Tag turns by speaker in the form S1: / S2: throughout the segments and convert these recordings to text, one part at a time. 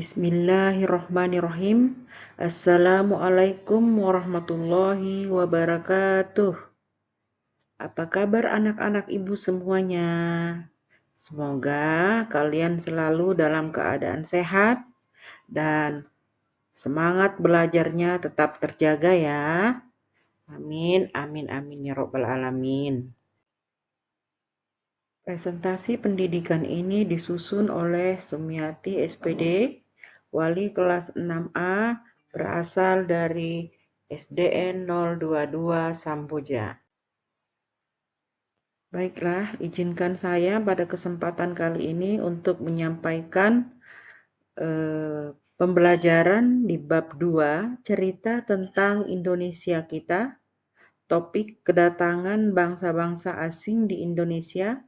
S1: Bismillahirrohmanirrohim. Assalamualaikum warahmatullahi wabarakatuh. Apa kabar anak-anak ibu semuanya? Semoga kalian selalu dalam keadaan sehat dan semangat belajarnya tetap terjaga ya. Amin, amin, amin ya robbal alamin. Presentasi pendidikan ini disusun oleh Sumiati SPD, wali kelas 6A, berasal dari SDN 022 Samboja. Baiklah, izinkan saya pada kesempatan kali ini untuk menyampaikan pembelajaran di bab 2, cerita tentang Indonesia kita, topik kedatangan bangsa-bangsa asing di Indonesia,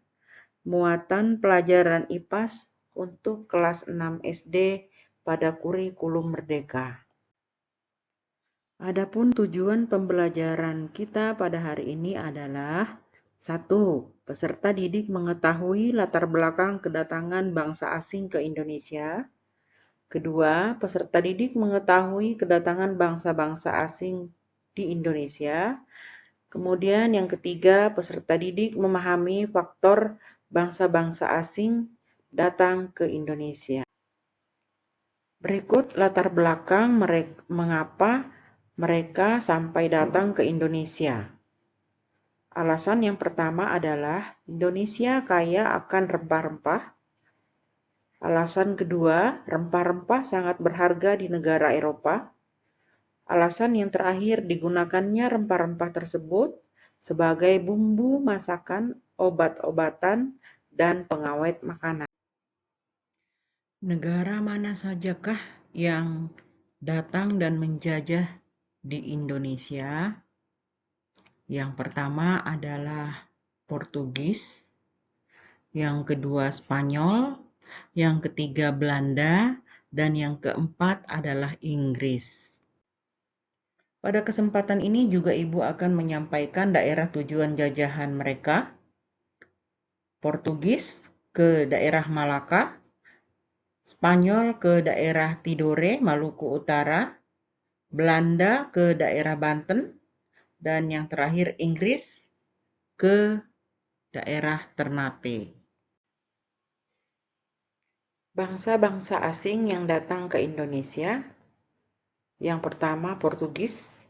S1: muatan pelajaran IPAS untuk kelas 6 SD pada kurikulum Merdeka. Adapun tujuan pembelajaran kita pada hari ini adalah 1. Peserta didik mengetahui latar belakang kedatangan bangsa asing ke Indonesia. Kedua, peserta didik mengetahui kedatangan bangsa-bangsa asing di Indonesia. Kemudian yang ketiga, peserta didik memahami faktor bangsa-bangsa asing datang ke Indonesia. Berikut latar belakang mengapa mereka sampai datang ke Indonesia. Alasan yang pertama adalah Indonesia kaya akan rempah-rempah. Alasan kedua, rempah-rempah sangat berharga di negara Eropa. Alasan yang terakhir, digunakannya rempah-rempah tersebut sebagai bumbu masakan, obat-obatan, dan pengawet makanan. Negara mana sajakah yang datang dan menjajah di Indonesia? Yang pertama adalah Portugis, yang kedua Spanyol, yang ketiga Belanda, dan yang keempat adalah Inggris. Pada kesempatan ini juga Ibu akan menyampaikan daerah tujuan jajahan mereka. Portugis ke daerah Malaka, Spanyol ke daerah Tidore, Maluku Utara, Belanda ke daerah Banten, dan yang terakhir Inggris ke daerah Ternate. Bangsa-bangsa asing yang datang ke Indonesia. Yang pertama, Portugis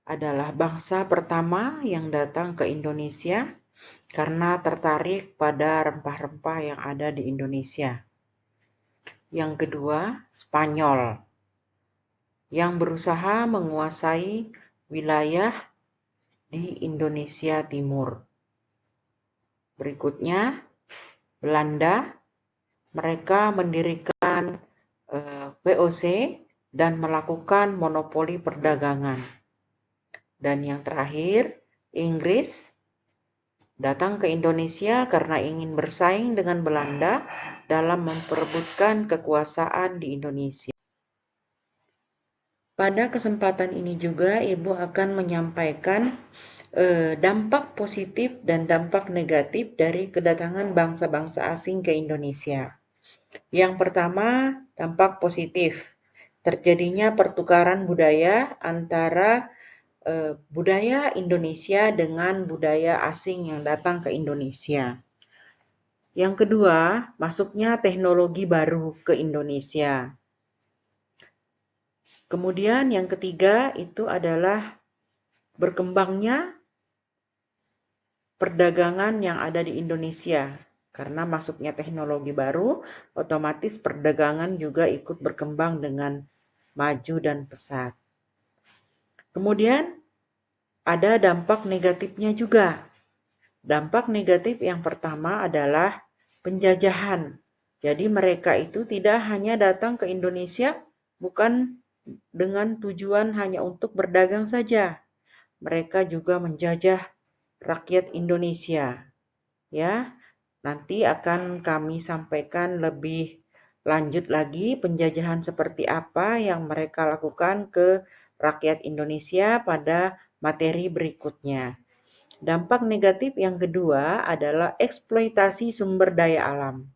S1: adalah bangsa pertama yang datang ke Indonesia karena tertarik pada rempah-rempah yang ada di Indonesia. Yang kedua, Spanyol yang berusaha menguasai wilayah di Indonesia Timur. Berikutnya, Belanda, mereka mendirikan VOC dan melakukan monopoli perdagangan. Dan yang terakhir, Inggris datang ke Indonesia karena ingin bersaing dengan Belanda dalam memperebutkan kekuasaan di Indonesia. Pada kesempatan ini juga Ibu akan menyampaikan dampak positif dan dampak negatif dari kedatangan bangsa-bangsa asing ke Indonesia. Yang pertama, dampak positif. Terjadinya pertukaran budaya antara budaya Indonesia dengan budaya asing yang datang ke Indonesia. Yang kedua, masuknya teknologi baru ke Indonesia. Kemudian yang ketiga itu adalah berkembangnya perdagangan yang ada di Indonesia. Karena masuknya teknologi baru, otomatis perdagangan juga ikut berkembang dengan maju dan pesat. Kemudian ada dampak negatifnya juga. Dampak negatif yang pertama adalah penjajahan. Jadi mereka itu tidak hanya datang ke Indonesia bukan dengan tujuan hanya untuk berdagang saja. Mereka juga menjajah rakyat Indonesia. Ya, nanti akan kami sampaikan lebih lanjut lagi penjajahan seperti apa yang mereka lakukan ke rakyat Indonesia pada materi berikutnya. Dampak negatif yang kedua adalah eksploitasi sumber daya alam.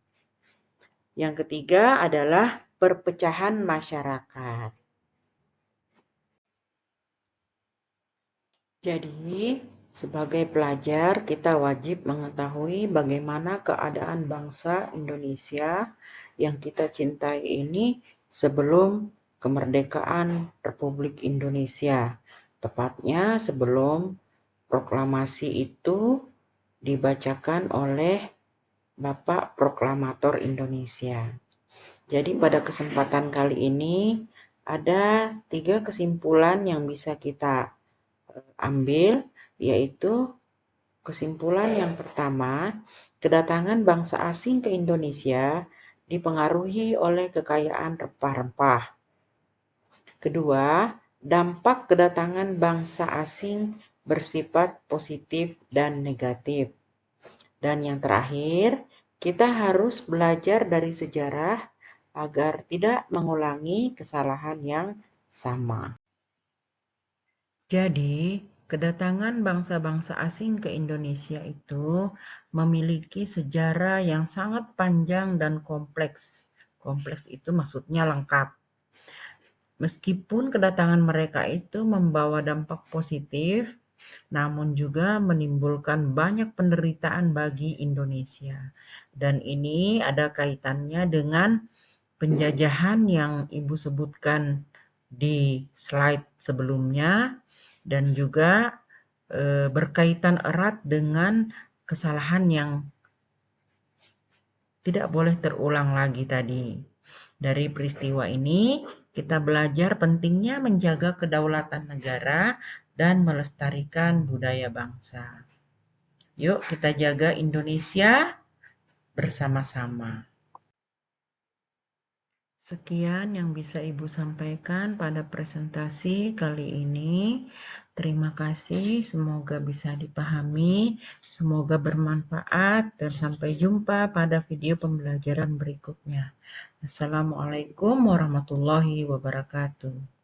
S1: Yang ketiga adalah perpecahan masyarakat. Jadi, sebagai pelajar, kita wajib mengetahui bagaimana keadaan bangsa Indonesia yang kita cintai ini sebelum kemerdekaan Republik Indonesia. Tepatnya sebelum proklamasi itu dibacakan oleh Bapak Proklamator Indonesia. Jadi pada kesempatan kali ini ada 3 kesimpulan yang bisa kita ambil, yaitu kesimpulan yang pertama, kedatangan bangsa asing ke Indonesia dipengaruhi oleh kekayaan rempah-rempah. Kedua, dampak kedatangan bangsa asing bersifat positif dan negatif. Dan yang terakhir, kita harus belajar dari sejarah agar tidak mengulangi kesalahan yang sama. Jadi, kedatangan bangsa-bangsa asing ke Indonesia itu memiliki sejarah yang sangat panjang dan kompleks. Kompleks itu maksudnya lengkap. Meskipun kedatangan mereka itu membawa dampak positif, namun juga menimbulkan banyak penderitaan bagi Indonesia. Dan ini ada kaitannya dengan penjajahan yang Ibu sebutkan di slide sebelumnya dan juga berkaitan erat dengan kesalahan yang tidak boleh terulang lagi tadi. Dari peristiwa ini, kita belajar pentingnya menjaga kedaulatan negara dan melestarikan budaya bangsa. Yuk kita jaga Indonesia bersama-sama. Sekian yang bisa Ibu sampaikan pada presentasi kali ini. Terima kasih, semoga bisa dipahami, semoga bermanfaat, dan sampai jumpa pada video pembelajaran berikutnya. Assalamualaikum warahmatullahi wabarakatuh.